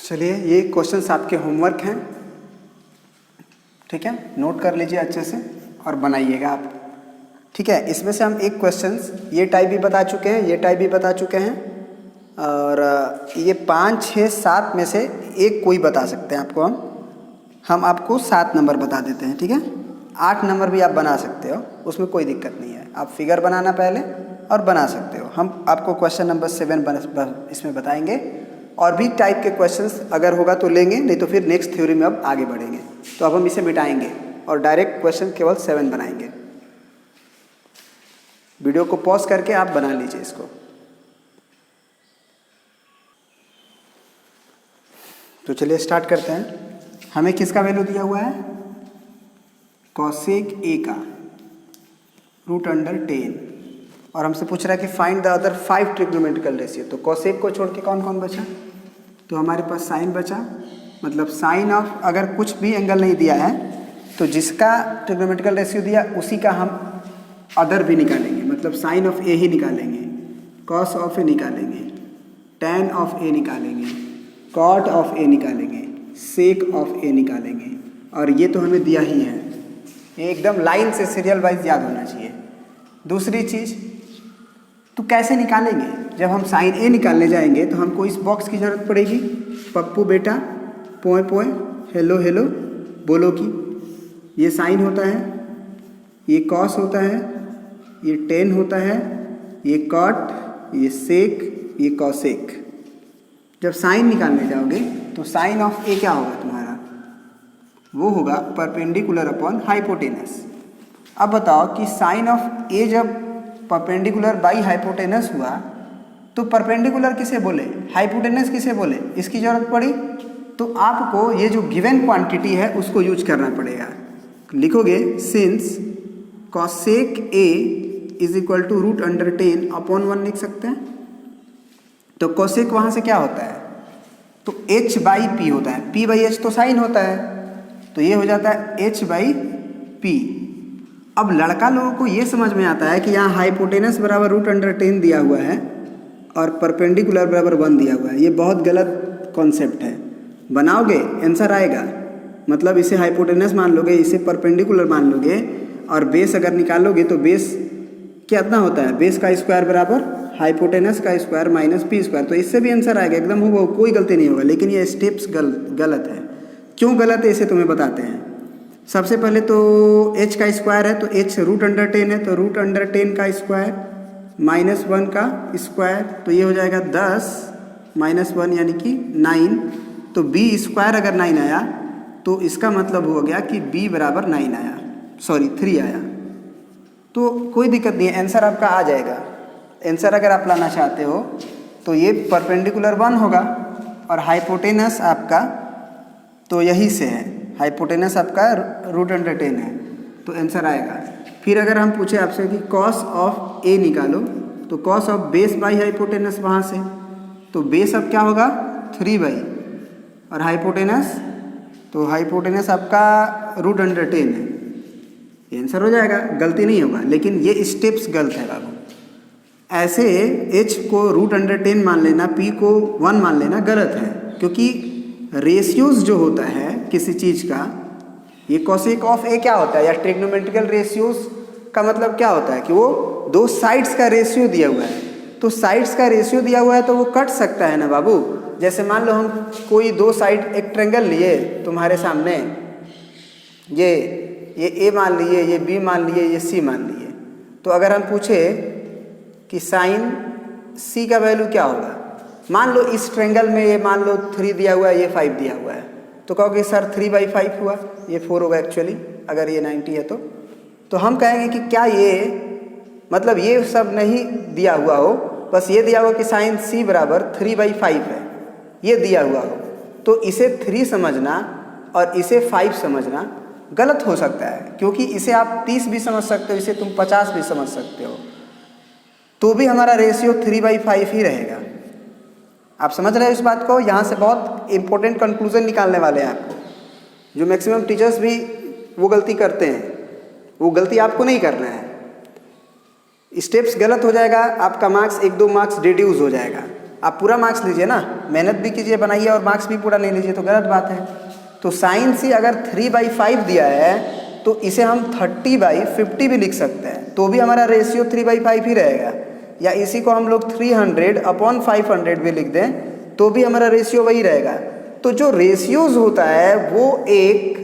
चलिए ये क्वेश्चंस आपके होमवर्क हैं, ठीक है, नोट कर लीजिए अच्छे से और बनाइएगा आप, ठीक है। इसमें से हम एक क्वेश्चंस ये टाइप भी बता चुके हैं, ये टाइप भी बता चुके हैं, और ये 5, 6, 7 में से एक कोई बता सकते हैं आपको। हम आपको 7 नंबर बता देते हैं, ठीक है। 8 नंबर भी आप बना सकते हो, उसमें कोई दिक्कत नहीं है। आप फिगर बनाना पहले और बना सकते हो। हम आपको क्वेश्चन नंबर 7 इसमें बताएंगे, और भी टाइप के क्वेश्चंस अगर होगा तो लेंगे, नहीं तो फिर नेक्स्ट थ्योरी में अब आगे बढ़ेंगे। तो अब हम इसे मिटाएंगे और डायरेक्ट क्वेश्चन केवल 7 बनाएंगे। वीडियो को पॉज करके आप बना लीजिए इसको। तो चलिए स्टार्ट करते हैं। हमें किसका वैल्यू दिया हुआ है? कॉसेक ए का √10, और हमसे पूछ रहा है कि find the other 5 trigonometrical ratio. तो कॉसेक को छोड़ के कौन कौन बचा? तो हमारे पास साइन बचा, मतलब साइन ऑफ, अगर कुछ भी एंगल नहीं दिया है तो जिसका ट्रिग्नोमेट्रिकल रेशियो दिया उसी का हम अदर भी निकालेंगे, मतलब साइन ऑफ ए ही निकालेंगे, कॉस ऑफ ए निकालेंगे, टैन ऑफ ए निकालेंगे, कॉट ऑफ ए निकालेंगे, सेक ऑफ ए निकालेंगे, और ये तो हमें दिया ही है। ये एकदम लाइन से सीरियल वाइज याद होना चाहिए। दूसरी चीज़, तो कैसे निकालेंगे? जब हम साइन ए निकालने जाएंगे तो हमको इस बॉक्स की ज़रूरत पड़ेगी। पप्पू बेटा, पोए पोए, हेलो हेलो बोलो कि ये साइन होता है, ये कॉस होता है, ये टेन होता है, ये कॉट, ये सेक, ये कॉसेक। जब साइन निकालने जाओगे तो साइन ऑफ ए क्या होगा तुम्हारा? वो होगा परपेंडिकुलर अपॉन हाइपोटेनस। अब बताओ कि साइन ऑफ ए जब परपेंडिकुलर बाई हाइपोटेनस हुआ तो परपेंडिकुलर किसे बोले, हाइपोटेनस किसे बोले? इसकी जरूरत पड़ी तो आपको ये जो गिवन क्वांटिटी है उसको यूज करना पड़ेगा। लिखोगे since cosec A is equal to √10 upon 1 लिख सकते हैं। तो कॉसेक वहाँ से क्या होता है? तो h/p होता है, p/h तो साइन होता है, तो ये हो जाता है h/p। अब लड़का लोगों को ये समझ में आता है कि यहाँ हाइपोटेनस बराबर √10 दिया हुआ है और परपेंडिकुलर बराबर 1 दिया हुआ है। ये बहुत गलत कॉन्सेप्ट है। बनाओगे आंसर आएगा, मतलब इसे हाइपोटेनस मान लोगे, इसे परपेंडिकुलर मान लोगे, और बेस अगर निकालोगे तो बेस कितना होता है? बेस का स्क्वायर बराबर हाइपोटेनस का स्क्वायर माइनस p²। तो इससे भी आंसर आएगा, एकदम होगा, कोई गलती नहीं होगा। लेकिन ये स्टेप्स गलत है। क्यों गलत है इसे तुम्हें बताते हैं। सबसे पहले तो h का स्क्वायर है, तो h √10 है, तो √10 का स्क्वायर माइनस 1 का स्क्वायर, तो ये हो जाएगा 10 माइनस 1 यानी कि 9। तो b² अगर 9 आया तो इसका मतलब हो गया कि b बराबर 9 आया, सॉरी 3 आया। तो कोई दिक्कत नहीं है, आंसर आपका आ जाएगा। आंसर अगर आप लाना चाहते हो तो ये परपेंडिकुलर 1 होगा, और हाइपोटेनस आपका तो यही से है, हाइपोटेनस आपका √10 है, तो आंसर आएगा। फिर अगर हम पूछे आपसे कि कॉस ऑफ ए निकालो, तो cos of base by hypotenuse वहाँ से, तो बेस अब क्या होगा? 3/, और हाइपोटेनस, तो हाइपोटेनस आपका √10 है। ये आंसर हो जाएगा, गलती नहीं होगा। लेकिन ये स्टेप्स गलत है बाबू। ऐसे h को √10 मान लेना, p को 1 मान लेना गलत है, क्योंकि रेशियोज जो होता है किसी चीज़ का, ये कॉसेक ऑफ ए क्या होता है, या ट्रिग्नोमेट्रिकल रेशियोज का मतलब क्या होता है कि वो दो साइड्स का रेशियो दिया हुआ है। तो साइड्स का रेशियो दिया हुआ है तो वो कट सकता है ना बाबू। जैसे मान लो हम कोई 2 साइड एक ट्रायंगल लिए तुम्हारे सामने, ये ए मान लिए, ये बी मान लिए, ये सी मान लिए, तो अगर हम पूछे कि साइन सी का वैल्यू क्या होगा, मान लो इस ट्रायंगल में ये मान लो 3 दिया हुआ है, ये 5 दिया हुआ है, तो कहोगे सर 3/5 हुआ, ये 4 होगा एक्चुअली, अगर ये 90 है तो हम कहेंगे कि क्या ये मतलब ये सब नहीं दिया हुआ हो, बस ये दिया हुआ कि साइन सी बराबर 3/5 है, ये दिया हुआ हो, तो इसे 3 समझना और इसे 5 समझना गलत हो सकता है, क्योंकि इसे आप 30 भी समझ सकते हो, इसे तुम 50 भी समझ सकते हो, तो भी हमारा रेशियो 3/5 ही रहेगा। आप समझ रहे हो इस बात को? यहाँ से बहुत इंपॉर्टेंट कंक्लूजन निकालने वाले हैं आपको, जो मैक्सिमम टीचर्स भी वो गलती करते हैं, वो गलती आपको नहीं करना है। स्टेप्स गलत हो जाएगा, आपका मार्क्स 1-2 मार्क्स रिड्यूस हो जाएगा। आप पूरा मार्क्स लीजिए ना, मेहनत भी कीजिए, बनाइए और मार्क्स भी पूरा नहीं लीजिए तो गलत बात है। तो साइन सी अगर 3/5 दिया है तो इसे हम 30/50 भी लिख सकते हैं, तो भी हमारा रेशियो 3/5 ही रहेगा। या इसी को हम लोग 300/500 भी लिख दें तो भी हमारा रेशियो वही रहेगा। तो जो रेशियोज होता है वो एक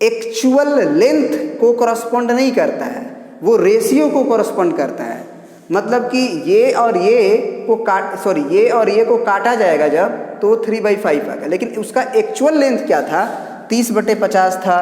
एक्चुअल लेंथ को करस्पॉन्ड नहीं करता है, वो रेशियो को करस्पॉन्ड करता है। मतलब कि ये और ये को काटा जाएगा जब, तो वो 3/5 आएगा। लेकिन उसका एक्चुअल लेंथ क्या था, 30/50 था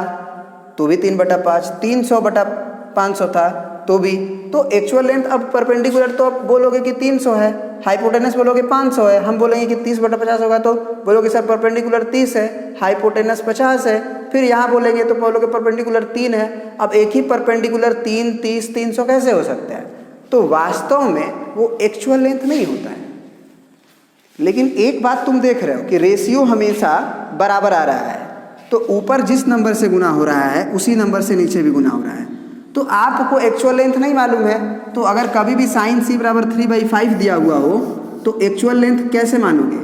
तो भी 3/5, 300/500 था तो भी। तो एक्चुअल लेंथ अब परपेंडिकुलर तो आप बोलोगे कि 300 है, हाइपोटेनस बोलोगे 500 है, हम बोलेंगे कि 30/50 होगा तो बोलोगे सर परपेंडिकुलर 30 है, हाइपोटेनस 50 है। फिर यहाँ बोलेंगे तो बोलोगे परपेंडिकुलर 3 है। अब एक ही परपेंडिकुलर 3, 30, 300 कैसे हो सकता है? तो वास्तव में वो एक्चुअल लेंथ नहीं होता है। लेकिन एक बात तुम देख रहे हो कि रेशियो हमेशा बराबर आ रहा है, तो ऊपर जिस नंबर से गुना हो रहा है उसी नंबर से नीचे भी गुना हो रहा है। तो आपको एक्चुअल लेंथ नहीं मालूम है, तो अगर कभी भी साइन सी बराबर 3/5 दिया हुआ हो तो एक्चुअल लेंथ कैसे मानोगे?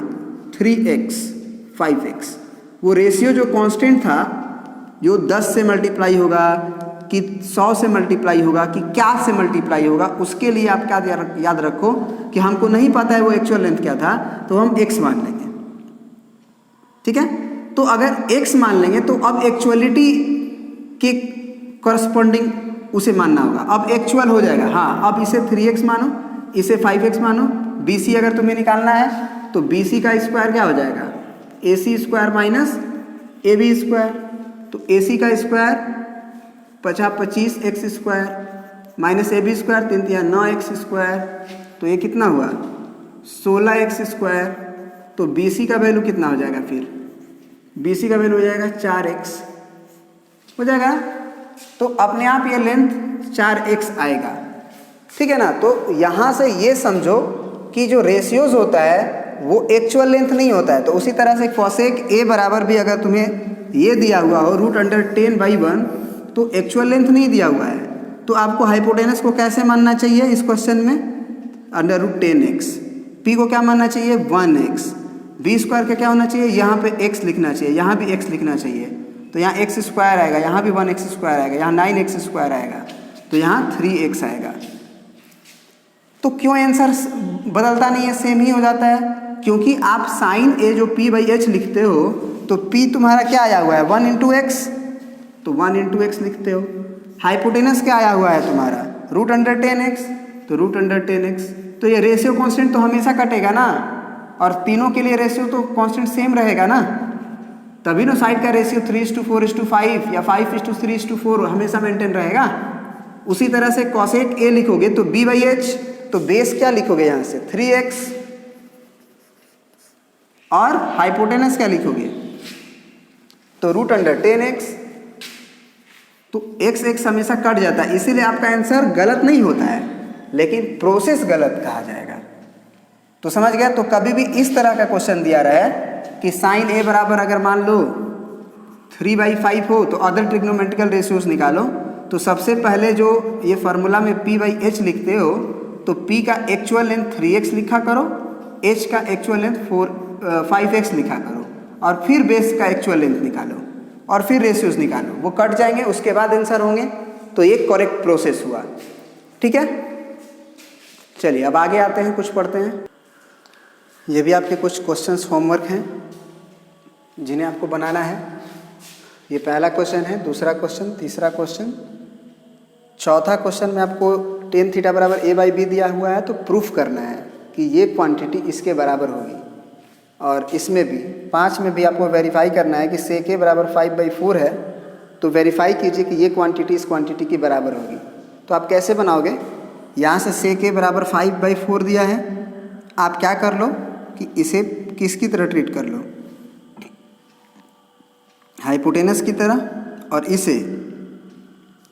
3x 5x। वो रेशियो जो कांस्टेंट था, जो 10 से मल्टीप्लाई होगा कि 100 से मल्टीप्लाई होगा कि क्या से मल्टीप्लाई होगा, उसके लिए आप क्या याद रखो कि हमको नहीं पता है वो एक्चुअल लेंथ क्या था, तो हम x मान लेंगे। ठीक है, तो अगर x मान लेंगे तो अब एक्चुअलिटी के करस्पॉन्डिंग उसे मानना होगा। अब एक्चुअल हो जाएगा, हाँ अब इसे 3x मानो, इसे 5x मानो। BC अगर तुम्हें निकालना है तो BC का स्क्वायर क्या हो जाएगा? AC square minus AB square. तो AC का square 25x square minus AB square 3 × 9x square, तो ये कितना हुआ? 16x square. तो BC का वैल्यू कितना हो जाएगा? फिर BC का वैल्यू हो जाएगा 4x हो जाएगा। तो अपने आप ये लेंथ 4x आएगा। ठीक है ना? तो यहाँ से ये समझो कि जो रेशियोज होता है वो एक्चुअल लेंथ नहीं होता है। तो उसी तरह से कोसेक a बराबर भी अगर तुम्हें ये दिया हुआ हो √10/1, तो एक्चुअल लेंथ नहीं दिया हुआ है, तो आपको हाइपोटेनस को कैसे मानना चाहिए इस क्वेश्चन में? √10x। p को क्या मानना चाहिए? 1x। b स्क्वायर का क्या होना चाहिए? यहाँ पे x लिखना चाहिए, यहाँ भी x लिखना चाहिए। तो यहाँ x स्क्वायर आएगा, यहाँ भी 1x स्क्वायर आएगा, यहाँ 9x स्क्वायर आएगा, तो यहाँ 3x आएगा। तो क्यों आंसर बदलता नहीं है, सेम ही हो जाता है? क्योंकि आप साइन a जो p/h लिखते हो तो p तुम्हारा क्या आया हुआ है? 1 × x, तो 1 × x लिखते हो। हाइपोटेनस क्या आया हुआ है तुम्हारा? √10x, तो √10x। तो ये रेशियो कांस्टेंट तो हमेशा कटेगा ना, और तीनों के लिए रेशियो तो कांस्टेंट सेम रहेगा ना, तभी ना साइड का रेशियो 3:4:5 या 5:3:4 हमेशा मेंटेन रहेगा। उसी तरह से कोसेक a लिखोगे तो b/h, तो बेस क्या लिखोगे यहाँ से? 3x। और हाइपोटेनस क्या लिखोगे? तो √10x। तो x हमेशा कट जाता है, इसीलिए आपका आंसर गलत नहीं होता है, लेकिन प्रोसेस गलत कहा जाएगा। तो समझ गया? तो कभी भी इस तरह का क्वेश्चन दिया रहा है कि साइन a बराबर अगर मान लो 3/5 हो तो अदर ट्रिग्नोमेट्रिकल रेशियोज निकालो, तो सबसे पहले जो ये फार्मूला में p/h लिखते हो तो p का एक्चुअल लेंथ 3x लिखा करो, h का एक्चुअल लेंथ 5x लिखा करो, और फिर बेस का एक्चुअल लेंथ निकालो और फिर रेशियोज निकालो। वो कट जाएंगे, उसके बाद आंसर होंगे। तो ये करेक्ट प्रोसेस हुआ। ठीक है, चलिए अब आगे आते हैं, कुछ पढ़ते हैं। ये भी आपके कुछ क्वेश्चंस होमवर्क हैं जिन्हें आपको बनाना है। ये पहला क्वेश्चन है, दूसरा क्वेश्चन, तीसरा क्वेश्चन, चौथा क्वेश्चन में आपको tan θ बराबर a/b दिया हुआ है, तो प्रूफ करना है कि ये क्वांटिटी इसके बराबर होगी। और इसमें भी 5 में भी आपको वेरीफाई करना है कि sec a बराबर 5/4 है, तो वेरीफाई कीजिए कि ये क्वांटिटी इस क्वांटिटी की बराबर होगी। तो आप कैसे बनाओगे? यहाँ से sec a बराबर 5/4 दिया है, आप क्या कर लो कि इसे किसकी तरह ट्रीट कर लो? हाइपोटेनस की तरह, और इसे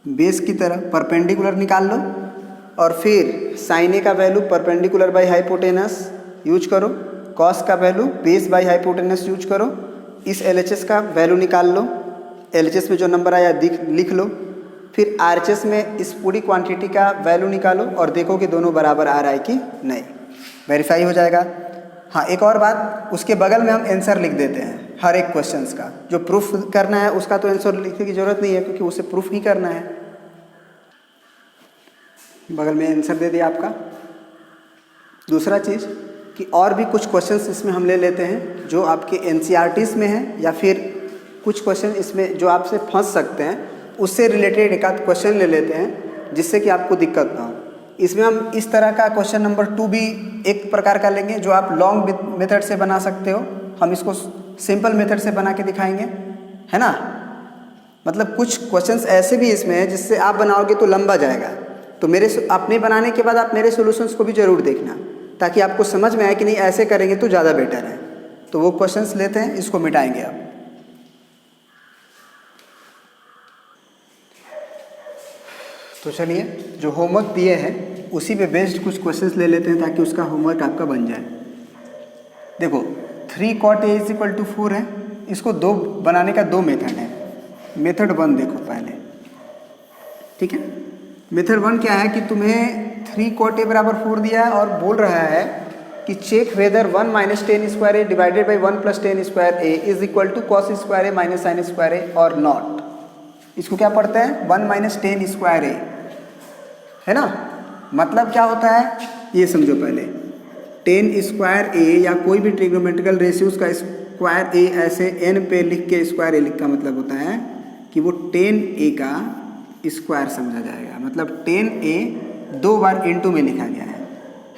बेस की तरह परपेंडिकुलर निकाल लो, और फिर साइन a का value perpendicular by hypotenuse use करो, कॉस का value base by hypotenuse use करो, इस LHS का वैल्यू निकाल लो, LHS में जो नंबर आया लिख लो, फिर RHS में इस पूरी क्वांटिटी का वैल्यू निकालो और देखो कि दोनों बराबर आ रहा है कि नहीं। वेरीफाई हो जाएगा। हाँ, एक और बात, उसके बगल में हम आंसर लिख देते हैं हर एक क्वेश्चंस का। जो प्रूफ करना है उसका तो आंसर लिखने की ज़रूरत नहीं है, क्योंकि उसे प्रूफ ही करना है। बगल में आंसर दे दिया आपका। दूसरा चीज़ कि और भी कुछ क्वेश्चंस इसमें हम ले लेते हैं जो आपके एनसीईआरटीज़ में हैं, या फिर कुछ क्वेश्चन इसमें जो आपसे फंस सकते हैं, उससे रिलेटेड एक आध क्वेश्चन ले लेते हैं जिससे कि आपको दिक्कत ना हो। इसमें हम इस तरह का क्वेश्चन नंबर 2 भी एक प्रकार का लेंगे जो आप लॉन्ग मेथड से बना सकते हो। हम इसको सिंपल मेथड से बना के दिखाएंगे, है ना। मतलब कुछ क्वेश्चंस ऐसे भी इसमें हैं जिससे आप बनाओगे तो लंबा जाएगा। तो मेरे अपने बनाने के बाद आप मेरे सॉल्यूशंस को भी ज़रूर देखना, ताकि आपको समझ में आए कि नहीं ऐसे करेंगे तो ज़्यादा बेटर है। तो वो क्वेश्चंस लेते हैं, इसको मिटाएंगे आप। तो चलिए, जो होमवर्क दिए हैं उसी पे बेस्ड कुछ क्वेश्चंस ले लेते हैं, ताकि उसका होमवर्क आपका बन जाए। देखो 3 cot A = 4 है। इसको दो बनाने का 2 मेथड है। मेथड 1 देखो पहले, ठीक है। मेथड 1 क्या है कि तुम्हें 3 cot A = 4 दिया है और बोल रहा है कि check whether 1 - 10² A divided by 1 + 10² A is equal to cos² A - sin² A और नॉट। इसको क्या पढ़ते हैं? 1 - 10² A, है ना। मतलब क्या होता है ये समझो पहले। 10² A या कोई भी ट्रिग्नोमेट्रिकल रेशियोज का स्क्वायर A ऐसे n पे लिख के स्क्वायर A लिख का मतलब होता है कि वो 10A का स्क्वायर समझा जाएगा। मतलब 10A 2 बार × में लिखा गया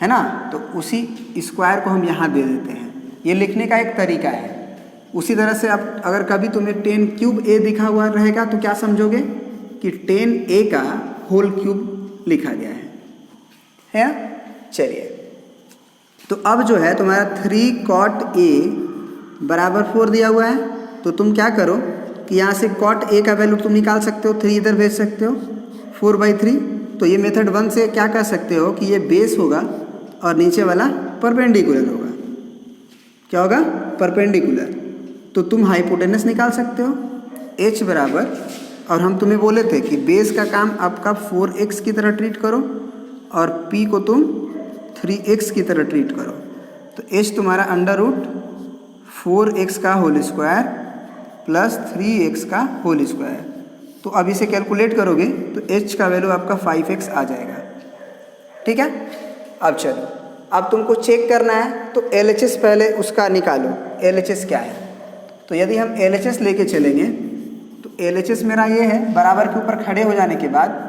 है ना। तो उसी स्क्वायर को हम यहाँ दे देते हैं। ये लिखने का एक तरीका है। उसी तरह से आप अगर कभी तुम्हें 10³ A दिखा हुआ रहेगा तो क्या समझोगे कि 10A का होल क्यूब लिखा गया है। चलिए, तो अब जो है तुम्हारा 3 cot A = 4 दिया हुआ है। तो तुम क्या करो कि यहाँ से cot A का वैल्यू तुम निकाल सकते हो, 3 इधर भेज सकते हो, 4/3। तो ये मेथड 1 से क्या कर सकते हो कि ये बेस होगा और नीचे वाला परपेंडिकुलर होगा। क्या होगा? परपेंडिकुलर। तो तुम हाइपोटेनस निकाल सकते हो h बराबर, और हम तुम्हें बोले थे कि बेस का काम आपका 4x की तरह ट्रीट करो और p को तुम 3x की तरह ट्रीट करो। तो h तुम्हारा √4x का होल स्क्वायर प्लस 3x का होल स्क्वायर। तो अब इसे कैलकुलेट करोगे तो h का वैल्यू आपका 5x आ जाएगा, ठीक है। अब चलो, अब तुमको चेक करना है तो LHS पहले उसका निकालो। LHS क्या है? तो यदि हम LHS लेके चलेंगे तो LHS मेरा ये है, बराबर के ऊपर खड़े हो जाने के बाद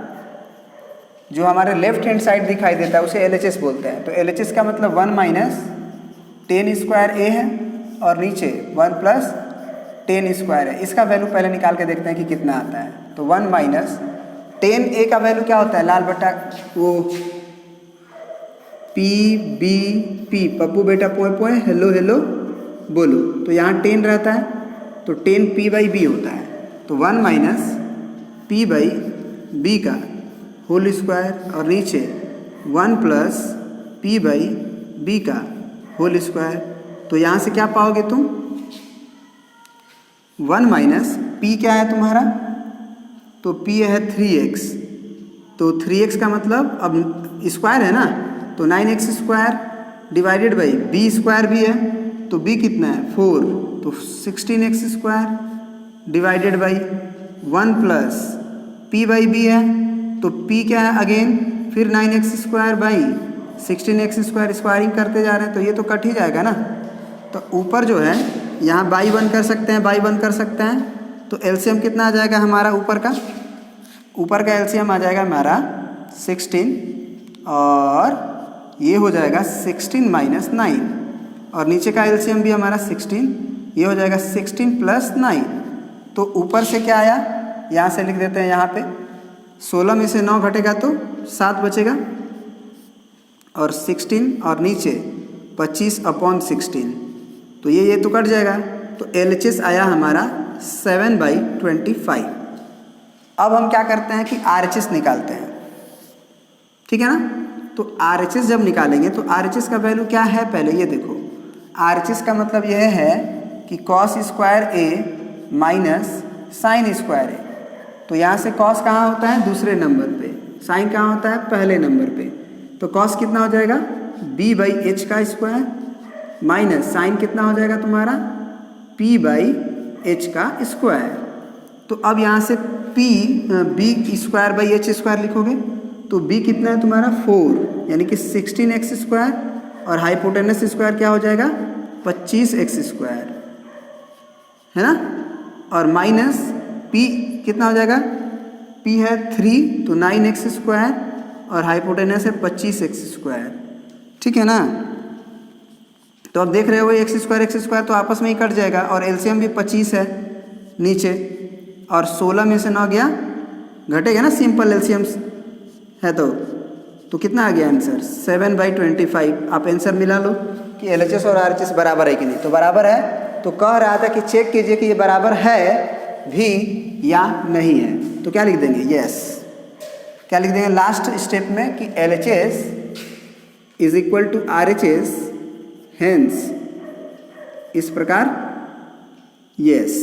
जो हमारे लेफ्ट हैंड साइड दिखाई देता है उसे LHS बोलते हैं। तो LHS का मतलब 1 - 10² A है और नीचे 1 + 10² है। इसका वैल्यू पहले निकाल के देखते हैं कि कितना आता है। तो 1 - 10A का वैल्यू क्या होता है? लाल बटा वो PBP, पप्पू बेटा पोए पोए हेलो हेलो बोलो। तो यहाँ 10 रहता है तो 10P/B होता है। तो 1 - P/B का होल स्क्वायर और नीचे 1 + P/B का होल स्क्वायर। तो यहाँ से क्या पाओगे तुम? 1 - P क्या है तुम्हारा? तो P है 3x। तो 3x का मतलब अब स्क्वायर है ना, तो 9x² डिवाइडेड बाई B² भी है। तो B कितना है? 4। तो 16x² डिवाइडेड बाई 1 + P/B है। तो P क्या है? अगेन फिर 9x² बाई 16x² स्क्वायरिंग करते जा रहे हैं तो ये तो कट ही जाएगा ना। तो ऊपर जो है यहाँ बाई 1 कर सकते हैं, बाई 1 कर सकते हैं। तो एलसीएम कितना आ जाएगा हमारा ऊपर का? ऊपर का एलसीएम आ जाएगा हमारा 16 और ये हो जाएगा 16 - 9 और नीचे का एलसीएम भी हमारा 16, ये हो जाएगा 16 + 9। तो ऊपर से क्या आया? यहाँ से लिख देते हैं, यहाँ पे 16 में से 9 घटेगा तो 7 बचेगा और 16 और नीचे 25/16। तो ये तो कट जाएगा। तो LHS आया हमारा 7/25। अब हम क्या करते हैं कि RHS निकालते हैं, ठीक है ना। तो RHS जब निकालेंगे तो RHS का वैल्यू क्या है पहले ये देखो। RHS का मतलब यह है कि cos² A - sin² A। तो यहाँ से cos कहाँ होता है? दूसरे नंबर पे। sin कहाँ होता है? पहले नंबर पे। तो cos कितना हो जाएगा? b बाई एच का स्क्वायर माइनस साइन कितना हो जाएगा तुम्हारा p बाई एच का स्क्वायर। तो अब यहाँ से b square by H square लिखोगे तो b कितना है तुम्हारा 4 यानी कि 16x स्क्वायर और हाइपोटेनस स्क्वायर क्या हो जाएगा 25x स्क्वायर है ना, और माइनस p कितना हो जाएगा p है 3 तो 9x स्क्वायर और हाइपोटेनस है 25x स्क्वायर। ठीक है ना, तो अब देख रहे हो x स्क्वायर तो आपस में ही कट जाएगा और एलसीएम भी 25 है नीचे और 16 में से 9 गया घटेगा ना, सिंपल एलसीएम है तो कितना आ गया आंसर 7/25। आप आंसर मिला लो कि एलएचएस और आरएचएस बराबर है कि नहीं, तो बराबर है। तो कह रहा था कि चेक कीजिए कि ये बराबर है भी या नहीं है, तो क्या लिख देंगे यस। क्या लिख देंगे लास्ट स्टेप में कि LHS is equal to RHS, hence इस प्रकार यस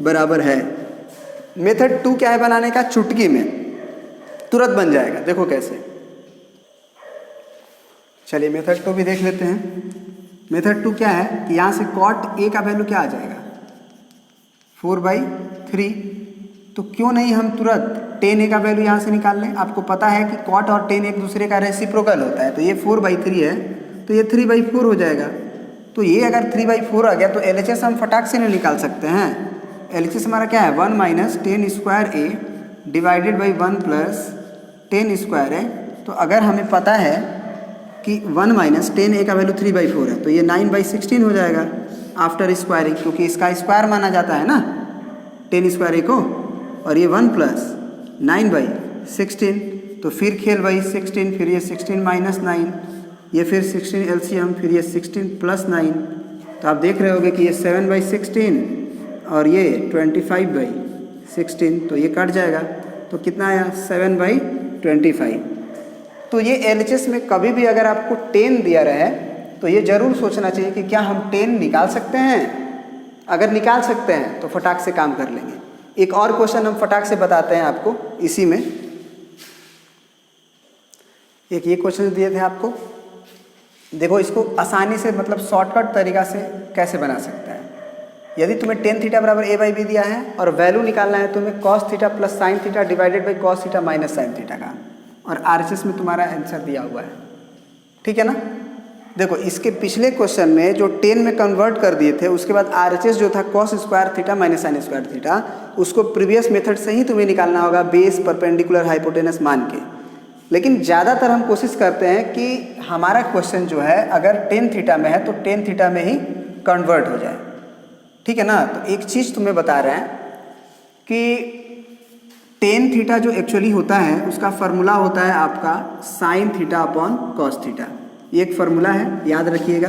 बराबर है। मेथड 2 क्या है बनाने का, चुटकी में तुरंत बन जाएगा। देखो कैसे, चलिए मेथड 2 भी देख लेते हैं। मेथड 2 क्या है कि यहाँ से कॉट ए का वैल्यू क्या आ जाएगा 4/3। तो क्यों नहीं हम तुरंत tan ए का वैल्यू यहाँ से निकाल लें। आपको पता है कि कॉट और tan एक दूसरे का रेसिप्रोकल होता है, तो ये 4/3 है तो ये 3/4 हो जाएगा। तो ये अगर 3/4 आ गया तो एलएचएस हम फटाक से नहीं निकाल सकते हैं। एलएचएस हमारा क्या है 1 minus tan square A divided by 1 plus tan square है। तो अगर हमें पता है कि 1 माइनस tan ए का वैल्यू 3/4 है तो ये 9/16 हो जाएगा आफ्टर स्क्वायरिंग, क्योंकि इसका स्क्वायर माना जाता है ना tan स्क्वायर ए को, और ये 1 प्लस 9/16 तो फिर खेल वही 16, फिर ये 16 माइनस 9, ये फिर 16 एलसीएम, फिर ये 16 प्लस 9। तो आप देख रहे होगे कि ये 7/16 और ये 25/16, तो ये कट जाएगा तो कितना आया 7/25। तो ये एलएचएस में कभी भी अगर आपको tan दिया रहे तो ये ज़रूर सोचना चाहिए कि क्या हम tan निकाल सकते हैं। अगर निकाल सकते हैं तो फटाक से काम कर लेंगे। एक और क्वेश्चन हम फटाक से बताते हैं आपको इसी में। एक ये क्वेश्चन दिए थे आपको, देखो इसको आसानी से मतलब शॉर्टकट तरीका से कैसे बना सकते हैं। यदि तुम्हें tan थीटा बराबर a/b दिया है और वैल्यू निकालना है तुम्हें cos theta plus sine theta divided by cos theta minus sine theta का, और आरएचएस में तुम्हारा आंसर दिया हुआ है। ठीक है ना, देखो इसके पिछले क्वेश्चन में जो tan में कन्वर्ट कर दिए थे उसके बाद आरएचएस जो था cos square theta minus sine square theta, उसको प्रीवियस मेथड से ही तुम्हें निकालना होगा बेस परपेंडिकुलर हाइपोटेनस मान के। लेकिन ज़्यादातर हम कोशिश करते हैं कि हमारा क्वेश्चन जो है अगर tan थीटा में है तो tan थीटा में ही कन्वर्ट हो जाए। ठीक है ना, तो एक चीज़ तुम्हें बता रहे हैं कि tan थीटा जो एक्चुअली होता है उसका फार्मूला होता है आपका sine theta upon cos theta, ये एक फार्मूला है याद रखिएगा।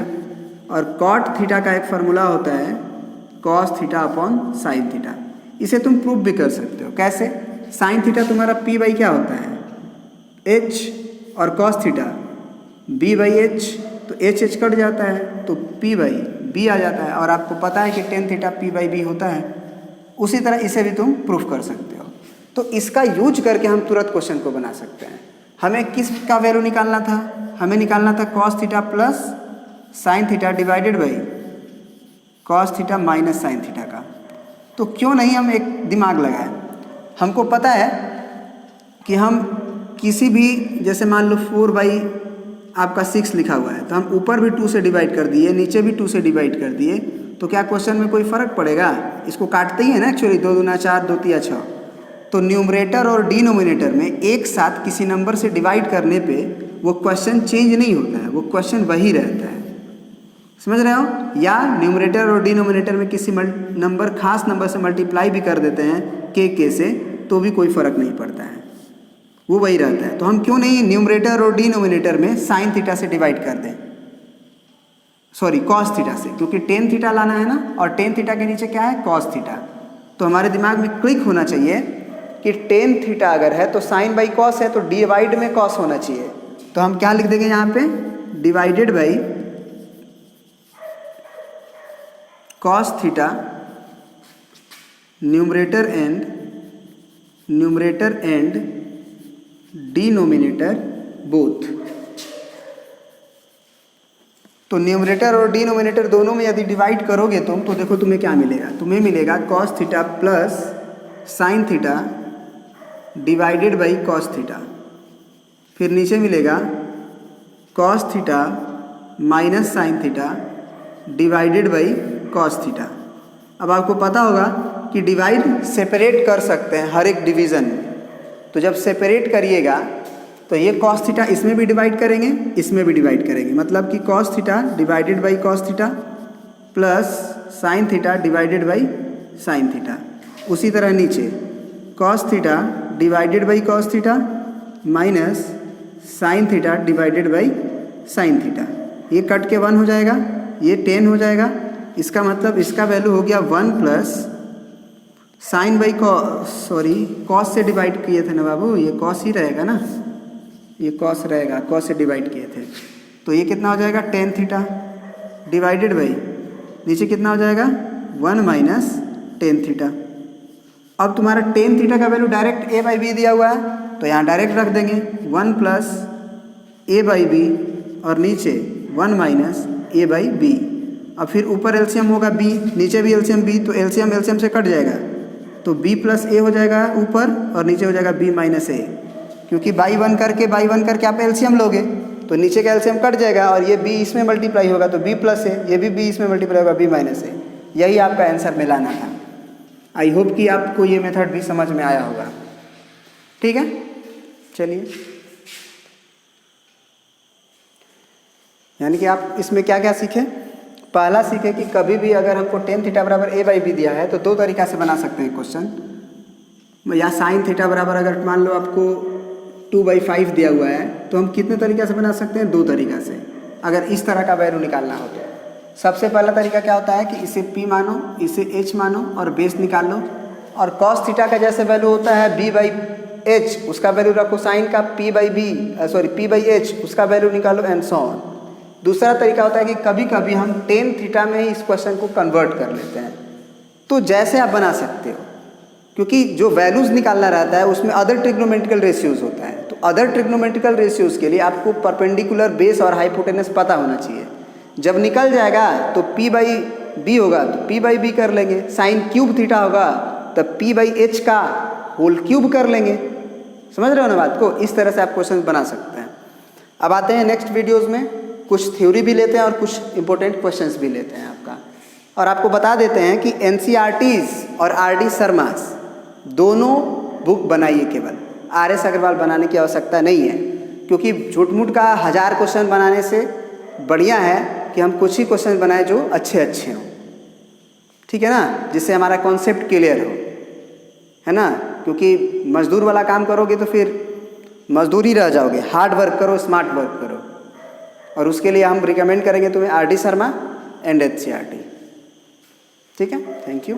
और कॉट थीटा का एक फार्मूला होता है cos theta upon sine theta. इसे तुम प्रूव भी कर सकते हो। कैसे, साइन थीटा तुम्हारा p बाई क्या होता है h, और कॉस थीटा b/h, तो h कट जाता है तो p/b आ जाता है, और आपको पता है कि tan थीटा p/b होता है। उसी तरह इसे भी तुम प्रूफ कर सकते हो। तो इसका यूज करके हम तुरंत क्वेश्चन को बना सकते हैं। हमें किस का वैल्यू निकालना था, हमें निकालना था cos theta plus sine theta divided by cos theta minus sine theta का। तो क्यों नहीं हम एक दिमाग लगाएं। हमको पता है कि हम किसी भी, जैसे मान लो 4/6 लिखा हुआ है तो हम ऊपर भी 2 से डिवाइड कर दिए, नीचे भी 2 से डिवाइड कर दिए, तो क्या क्वेश्चन में कोई फ़र्क पड़ेगा। इसको काटते ही है ना एक्चुअली, 2 दूना 4, 2 तिया 6। तो न्यूमरेटर और डिनोमिनेटर में एक साथ किसी नंबर से डिवाइड करने पे वो क्वेश्चन चेंज नहीं होता है, वो क्वेश्चन वही रहता है। समझ रहे हो। या न्यूमरेटर और डिनोमिनेटर में किसी नंबर खास नंबर से मल्टीप्लाई भी कर देते हैं के से, तो भी कोई फ़र्क नहीं पड़ता है, वो वही रहता है। तो हम क्यों नहीं न्यूमरेटर और डिनोमिनेटर में साइन थीटा से डिवाइड कर दें, सॉरी कॉस थीटा से, क्योंकि tan थीटा लाना है ना, और tan थीटा के नीचे क्या है कॉस थीटा। तो हमारे दिमाग में क्लिक होना चाहिए कि tan थीटा अगर है तो साइन बाई कॉस है तो डिवाइड में कॉस होना चाहिए। तो हम क्या लिख देंगे यहाँ पे divided by cos theta numerator and denominator both. तो न्यूमरेटर और डिनोमिनेटर दोनों में यदि डिवाइड करोगे तुम तो देखो तुम्हें क्या मिलेगा, तुम्हें मिलेगा cos theta plus sine theta divided by cos theta, फिर नीचे मिलेगा cos theta minus sine theta divided by cos theta. अब आपको पता होगा कि डिवाइड सेपरेट कर सकते हैं हर एक डिवीज़न में, तो जब सेपरेट करिएगा तो ये कॉस थीटा इसमें भी डिवाइड करेंगे, इसमें भी डिवाइड करेंगे, मतलब कि cos theta divided by cos theta plus sine theta divided by sine theta. उसी तरह नीचे cos theta divided by cos theta minus sine theta divided by sine theta. ये कट के 1 हो जाएगा, ये 10 हो जाएगा। इसका मतलब इसका वैल्यू हो गया 1 प्लस साइन बाई कॉस से डिवाइड किए थे ना बाबू, ये कॉस ही रहेगा ना, ये कॉस रहेगा, कॉस से डिवाइड किए थे, तो ये कितना हो जाएगा 10 थीटा डिवाइडेड बाई नीचे कितना हो जाएगा 1 माइनस 10 थीटा। अब तुम्हारा 10 थीटा का value direct a by B दिया हुआ है, तो यहाँ डायरेक्ट रख देंगे 1 प्लस a बाई बी और नीचे 1 माइनस a बाई बी। अब फिर ऊपर एलसीएम होगा b, नीचे भी एलसीएम b, तो एलसीएम से कट जाएगा, तो b प्लस a हो जाएगा ऊपर और नीचे हो जाएगा b माइनस a, क्योंकि बाई वन करके आप एलसीएम लोगे तो नीचे का एलसीएम कट जाएगा और ये b इसमें मल्टीप्लाई होगा तो b प्लस a, ये भी b इसमें मल्टीप्लाई होगा b माइनस a। यही आपका आंसर मिलाना था। आई होप कि आपको ये मेथड भी समझ में आया होगा। ठीक है, चलिए, यानी कि आप इसमें क्या क्या सीखे। पहला सीखे कि कभी भी अगर हमको टेन थीटा बराबर a बाई बी दिया है तो दो तरीका से बना सकते हैं क्वेश्चन, या साइन थीटा बराबर अगर मान लो आपको 2/5 दिया हुआ है तो हम कितने तरीक़े से बना सकते हैं, दो तरीक़ा से। अगर इस तरह का वैल्यू निकालना हो तो सबसे पहला तरीका क्या होता है कि इसे p मानो, इसे h मानो और बेस निकाल लो, और cos थीटा का जैसे वैल्यू होता है b/h, उसका वैल्यू रखो साइन का p/h, उसका वैल्यू निकालो एंड सो ऑन। दूसरा तरीका होता है कि कभी कभी हम टेन थीटा में ही इस क्वेश्चन को कन्वर्ट कर लेते हैं, तो जैसे आप बना सकते हो, क्योंकि जो वैल्यूज़ निकालना रहता है उसमें अदर ट्रिग्नोमेट्रिकल रेशियोज़ होता है, तो अदर ट्रिग्नोमेट्रिकल रेशियोज़ के लिए आपको परपेंडिकुलर बेस और हाइपोटेनस पता होना चाहिए। जब निकल जाएगा तो p/b होगा तो p/b कर लेंगे, साइन क्यूब थीटा होगा तब p/h का होल क्यूब कर लेंगे। समझ रहे हो ना बात को, इस तरह से आप क्वेश्चन बना सकते हैं। अब आते हैं नेक्स्ट वीडियोज़ में, कुछ थ्योरी भी लेते हैं और कुछ इंपॉर्टेंट क्वेश्चंस भी लेते हैं आपका, और आपको बता देते हैं कि NCERTs और RD शर्मास दोनों बुक बनाइए, केवल RS अग्रवाल बनाने की आवश्यकता नहीं है, क्योंकि झूठ मूठ का 1000 क्वेश्चन बनाने से बढ़िया है कि हम कुछ ही क्वेश्चन बनाए जो अच्छे हों। ठीक है ना, जिससे हमारा कॉन्सेप्ट क्लियर हो, है ना, क्योंकि मजदूर वाला काम करोगे तो फिर मजदूर ही रह जाओगे। हार्ड वर्क करो, स्मार्ट वर्क करो, और उसके लिए हम रिकमेंड करेंगे तुम्हें RD शर्मा एंड NCERT। ठीक है, थैंक यू।